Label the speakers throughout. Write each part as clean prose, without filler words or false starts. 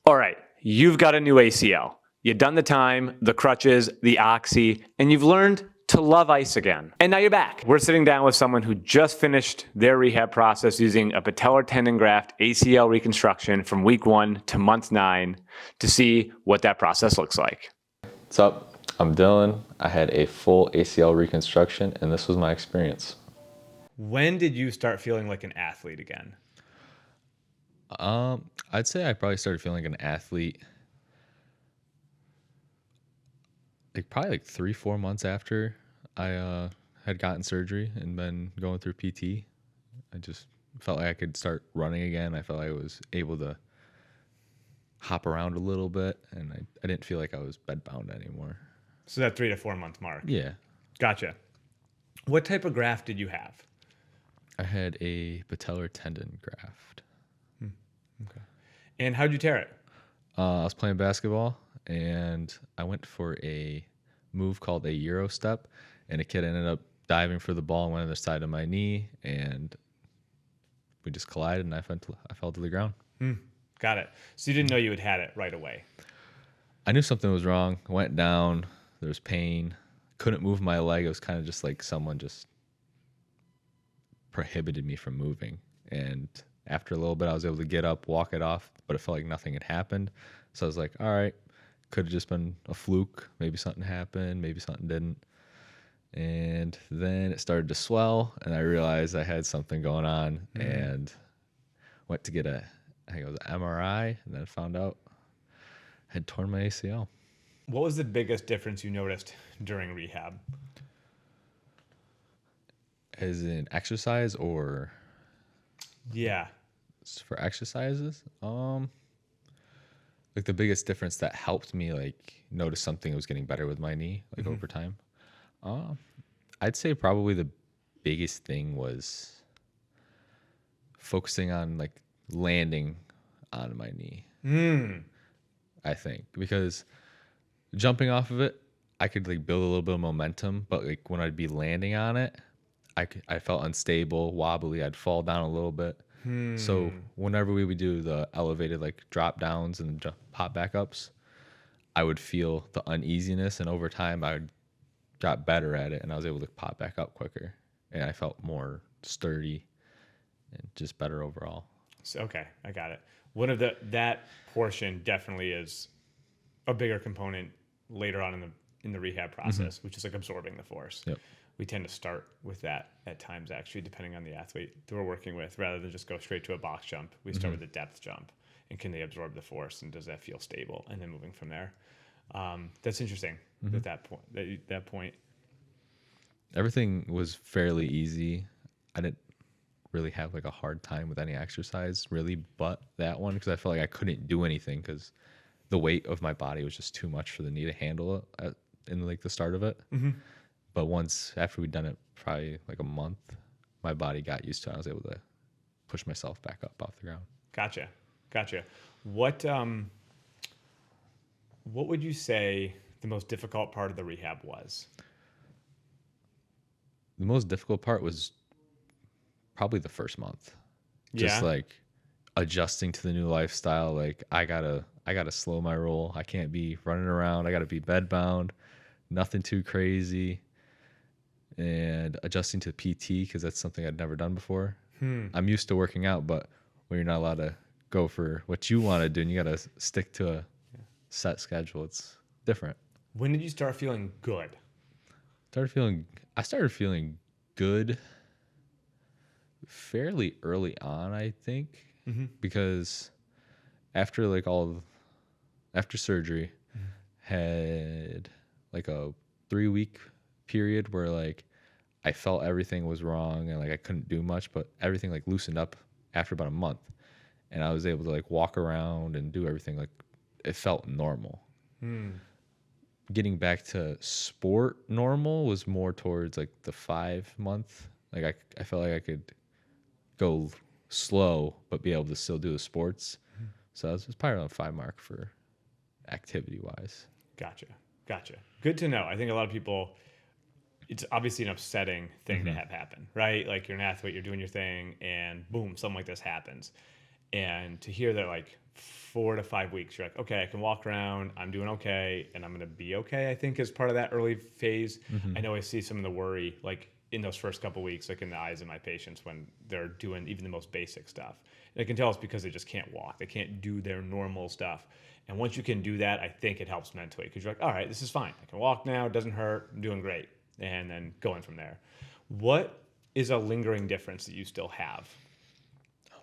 Speaker 1: All right, you've got a new ACL. You've done the time, the crutches, the oxy, and you've learned to love ice again. And now you're back. We're sitting down with someone who just finished their rehab process using a patellar tendon graft ACL reconstruction from week 1 to month 9 to see what that process looks like.
Speaker 2: What's up? I'm Dylan. I had a full ACL reconstruction, and this was my experience.
Speaker 1: When did you start feeling like an athlete again?
Speaker 2: I'd say I probably started feeling like an athlete probably 3-4 months after I had gotten surgery and been going through PT. I just felt like I could start running again. I felt like I was able to hop around a little bit, and I didn't feel like I was bedbound anymore.
Speaker 1: So that 3 to 4 month mark.
Speaker 2: Yeah.
Speaker 1: Gotcha. What type of graft did you have?
Speaker 2: I had a patellar tendon graft.
Speaker 1: Okay. And how'd you tear it?
Speaker 2: I was playing basketball, and I went for a move called a Euro step, and a kid ended up diving for the ball and went on the side of my knee, and we just collided, and I fell to the ground.
Speaker 1: Got it. So you didn't know you had it right away.
Speaker 2: I knew something was wrong. Went down. There was pain. Couldn't move my leg. It was kind of just like someone just prohibited me from moving. And after a little bit, I was able to get up, walk it off, but it felt like nothing had happened. So I was like, all right, could have just been a fluke. Maybe something happened. Maybe something didn't. And then it started to swell, and I realized I had something going on, and went to get I think it was an MRI, and then found out I had torn my ACL.
Speaker 1: What was the biggest difference you noticed during rehab?
Speaker 2: As in exercise or
Speaker 1: Yeah.
Speaker 2: for exercises? Like the biggest difference that helped me notice something was getting better with my knee over time. I'd say probably the biggest thing was focusing on landing on my knee. I think because jumping off of it, I could build a little bit of momentum, but when I'd be landing on it, I felt unstable, wobbly. I'd fall down a little bit. So whenever we would do the elevated drop downs and pop back ups, I would feel the uneasiness, and over time I got better at it, and I was able to pop back up quicker, and I felt more sturdy and just better overall.
Speaker 1: So, okay, I got it. That portion definitely is a bigger component later on in the rehab process, which is absorbing the force.
Speaker 2: Yep.
Speaker 1: We tend to start with that at times, actually, depending on the athlete that we're working with, rather than just go straight to a box jump. We start with a depth jump, and can they absorb the force, and does that feel stable, and then moving from there. That's interesting. At that point.
Speaker 2: Everything was fairly easy. I didn't really have a hard time with any exercise really, but that one, because I felt like I couldn't do anything because the weight of my body was just too much for the knee to handle it in the start of it. But after we'd done it probably a month, my body got used to it. I was able to push myself back up off the ground.
Speaker 1: Gotcha. What would you say the most difficult part of the rehab was?
Speaker 2: The most difficult part was probably the first month. Just adjusting to the new lifestyle. I gotta slow my roll. I can't be running around. I gotta be bedbound, nothing too crazy. And adjusting to PT, because that's something I'd never done before. I'm used to working out, but when you're not allowed to go for what you want to do and you got to stick to a set schedule, it's different.
Speaker 1: When did you start feeling good?
Speaker 2: I started feeling good fairly early on, I think, because after after surgery, had a 3-week period where I felt everything was wrong and I couldn't do much, but everything loosened up after about a month, and I was able to walk around and do everything. It felt normal. Getting back to sport normal was more towards the 5-month. I felt like I could go slow but be able to still do the sports. So it was probably around 5 mark for activity wise.
Speaker 1: Gotcha. Good to know. I think a lot of people, it's obviously an upsetting thing to have happen, right? You're an athlete, you're doing your thing, and boom, something like this happens. And to hear that like 4 to 5 weeks, you're like, okay, I can walk around, I'm doing okay, and I'm going to be okay, I think is part of that early phase. I know I see some of the worry like in those first couple weeks, like in the eyes of my patients when they're doing even the most basic stuff. And I can tell it's because they just can't walk. They can't do their normal stuff. And once you can do that, I think it helps mentally because you're like, all right, this is fine. I can walk now. It doesn't hurt. I'm doing great. And then going from there. What is a lingering difference that you still have?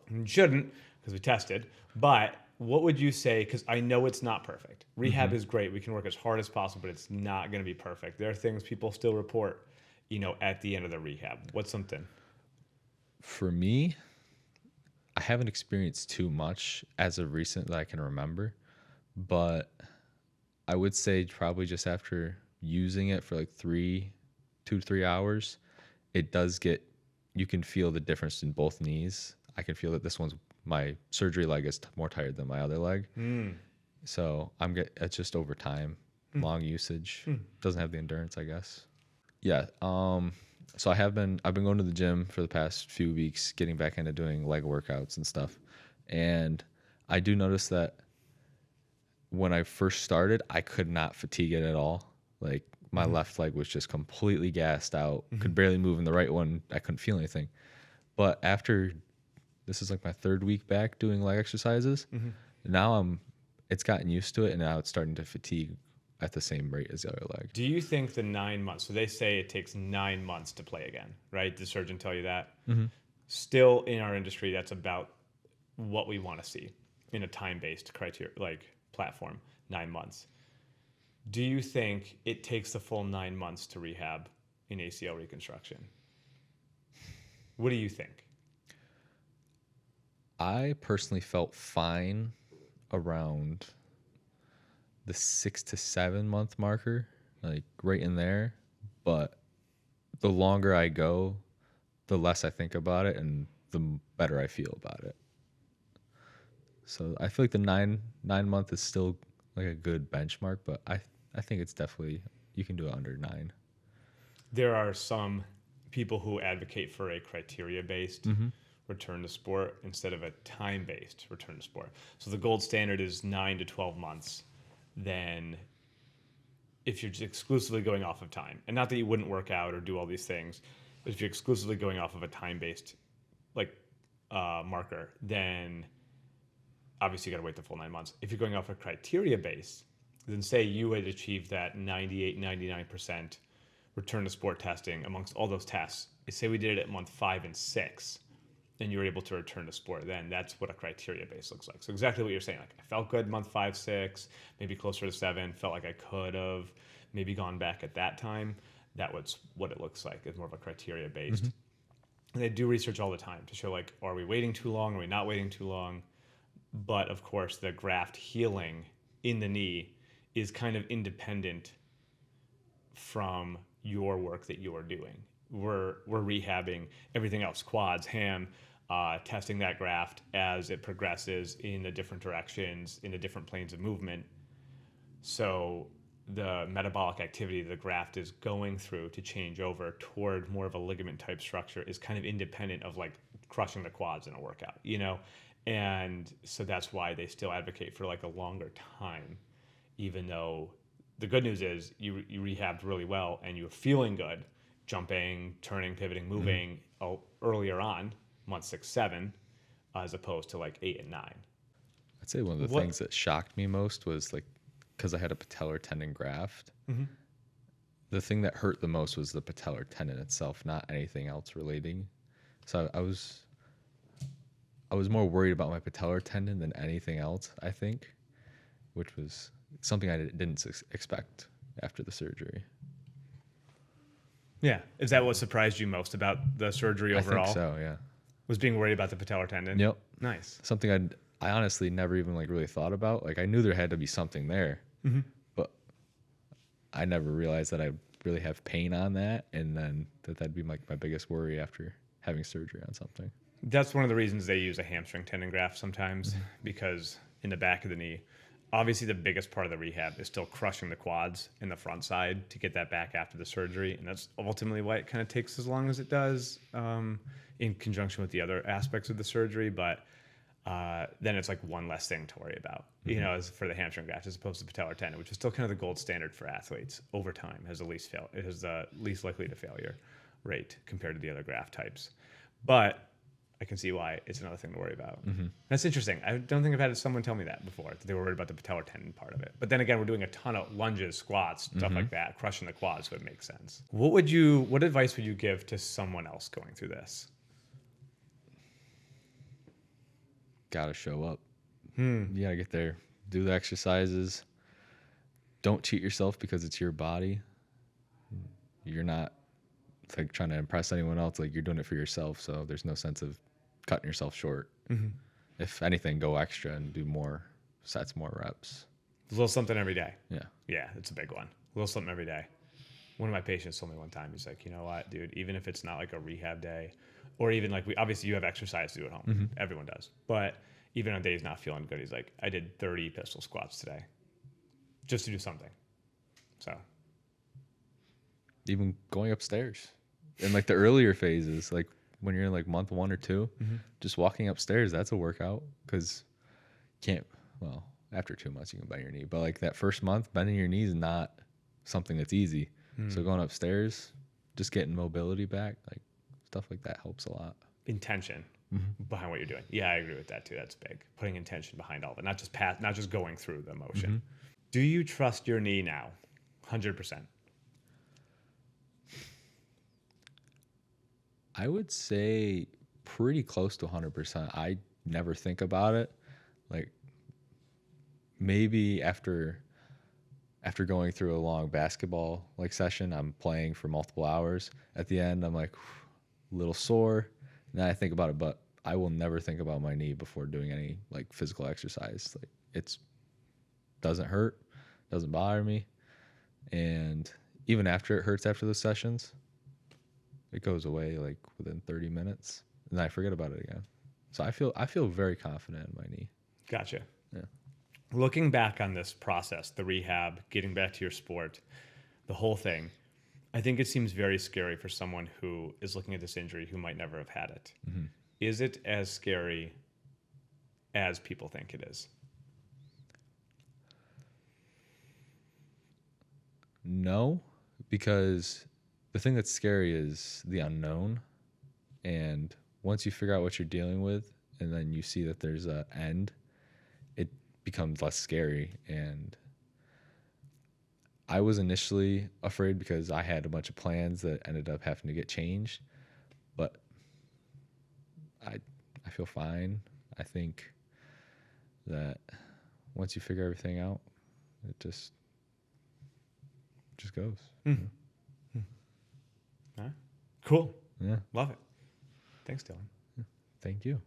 Speaker 1: You shouldn't because we tested. But what would you say? Because I know it's not perfect. Rehab is great. We can work as hard as possible, but it's not going to be perfect. There are things people still report, at the end of the rehab. What's something?
Speaker 2: For me, I haven't experienced too much as of recent that I can remember, but I would say probably just after using it for like 2 to 3 hours, it does you can feel the difference in both knees. I can feel that this one's my surgery leg is more tired than my other leg. So it's just over time, long usage, doesn't have the endurance, I guess. Yeah. So I've been going to the gym for the past few weeks, getting back into doing leg workouts and stuff. And I do notice that when I first started, I could not fatigue it at all. Like my left leg was just completely gassed out, could barely move, in the right one, I couldn't feel anything. But after this is like my third week back doing leg exercises, now it's gotten used to it, and now it's starting to fatigue at the same rate as the other leg.
Speaker 1: Do you think the 9 months, so they say it takes 9 months to play again, right? Did the surgeon tell you that? Still in our industry, that's about what we want to see in a time-based criteria, like platform, 9 months. Do you think it takes the full 9 months to rehab in ACL reconstruction? What do you think?
Speaker 2: I personally felt fine around the 6 to 7 month marker, like right in there. But the longer I go, the less I think about it and the better I feel about it. So I feel like the nine month is still like a good benchmark, but I think it's definitely, you can do it under 9.
Speaker 1: There are some people who advocate for a criteria-based return to sport instead of a time-based return to sport. So the gold standard is 9 to 12 months. Then if you're just exclusively going off of time, and not that you wouldn't work out or do all these things, but if you're exclusively going off of a time-based marker, then obviously you got to wait the full 9 months. If you're going off a criteria base, then say you had achieved that 98, 99% return to sport testing amongst all those tests. Say we did it at month 5 and 6, and you were able to return to sport. Then that's what a criteria base looks like. So exactly what you're saying. Like I felt good month 5, 6, maybe closer to 7. Felt like I could have maybe gone back at that time. That was what it looks like. It's more of a criteria based. And they do research all the time to show like, are we waiting too long? Are we not waiting too long? But of course, the graft healing in the knee is kind of independent from your work that you are doing. We're rehabbing everything else, quads, ham, testing that graft as it progresses in the different directions, in the different planes of movement. So the metabolic activity the graft is going through to change over toward more of a ligament type structure is kind of independent of like crushing the quads in a workout, And so that's why they still advocate for like a longer time, even though the good news is you rehabbed really well and you're feeling good, jumping, turning, pivoting, moving earlier on, month 6, 7, as opposed to like 8 and 9.
Speaker 2: I'd say one of the things that shocked me most was like, because I had a patellar tendon graft, the thing that hurt the most was the patellar tendon itself, not anything else relating. So I was more worried about my patellar tendon than anything else, I think, which was something I didn't expect after the surgery.
Speaker 1: Yeah. Is that what surprised you most about the surgery overall?
Speaker 2: I think so, yeah.
Speaker 1: Was being worried about the patellar tendon?
Speaker 2: Yep.
Speaker 1: Nice.
Speaker 2: Something I honestly never even like really thought about. Like I knew there had to be something there, but I never realized that I really have pain on that, and then that'd be like my biggest worry after having surgery on something.
Speaker 1: That's one of the reasons they use a hamstring tendon graft sometimes, because in the back of the knee, obviously the biggest part of the rehab is still crushing the quads in the front side to get that back after the surgery. And that's ultimately why it kind of takes as long as it does in conjunction with the other aspects of the surgery. But then it's like one less thing to worry about, you know, as for the hamstring graft as opposed to patellar tendon, which is still kind of the gold standard for athletes over time, has it has the least likely to failure rate compared to the other graft types. But I can see why it's another thing to worry about. That's interesting. I don't think I've had someone tell me that before, that they were worried about the patellar tendon part of it. But then again, we're doing a ton of lunges, squats, stuff like that, crushing the quads, so it makes sense. What advice would you give to someone else going through this?
Speaker 2: Gotta show up. You gotta get there, do the exercises. Don't cheat yourself because it's your body. You're not like trying to impress anyone else. Like, you're doing it for yourself, so there's no sense of cutting yourself short. If anything, go extra and do more sets, more reps.
Speaker 1: A little something every day.
Speaker 2: Yeah.
Speaker 1: Yeah, it's a big one. A little something every day. One of my patients told me one time, he's like, you know what, dude, even if it's not like a rehab day, or even like obviously you have exercise to do at home. Everyone does. But even on days not feeling good, he's like, I did 30 pistol squats today just to do something. So.
Speaker 2: Even going upstairs in like the earlier phases, like when you're in like month 1 or 2, just walking upstairs, that's a workout, because after 2 months you can bend your knee, but like that first month, bending your knee is not something that's easy. So going upstairs, just getting mobility back, like stuff like that helps a lot.
Speaker 1: Intention behind what you're doing. Yeah, I agree with that too. That's big. Putting intention behind all of it, not just going through the motion. Do you trust your knee now? 100%.
Speaker 2: I would say pretty close to 100%. I never think about it. Like, maybe after going through a long basketball like session, I'm playing for multiple hours. At the end, I'm like a little sore. And then I think about it, but I will never think about my knee before doing any like physical exercise. Like, it's doesn't hurt, doesn't bother me. And even after it hurts after the sessions, it goes away like within 30 minutes, and then I forget about it again. So I feel very confident in my knee.
Speaker 1: Gotcha.
Speaker 2: Yeah.
Speaker 1: Looking back on this process, the rehab, getting back to your sport, the whole thing, I think it seems very scary for someone who is looking at this injury who might never have had it. Is it as scary as people think it is?
Speaker 2: No, because the thing that's scary is the unknown. And once you figure out what you're dealing with, and then you see that there's an end, it becomes less scary. And I was initially afraid because I had a bunch of plans that ended up having to get changed. But I feel fine. I think that once you figure everything out, it just goes.
Speaker 1: All right. Cool.
Speaker 2: Yeah.
Speaker 1: Love it. Thanks, Dylan.
Speaker 2: Thank you.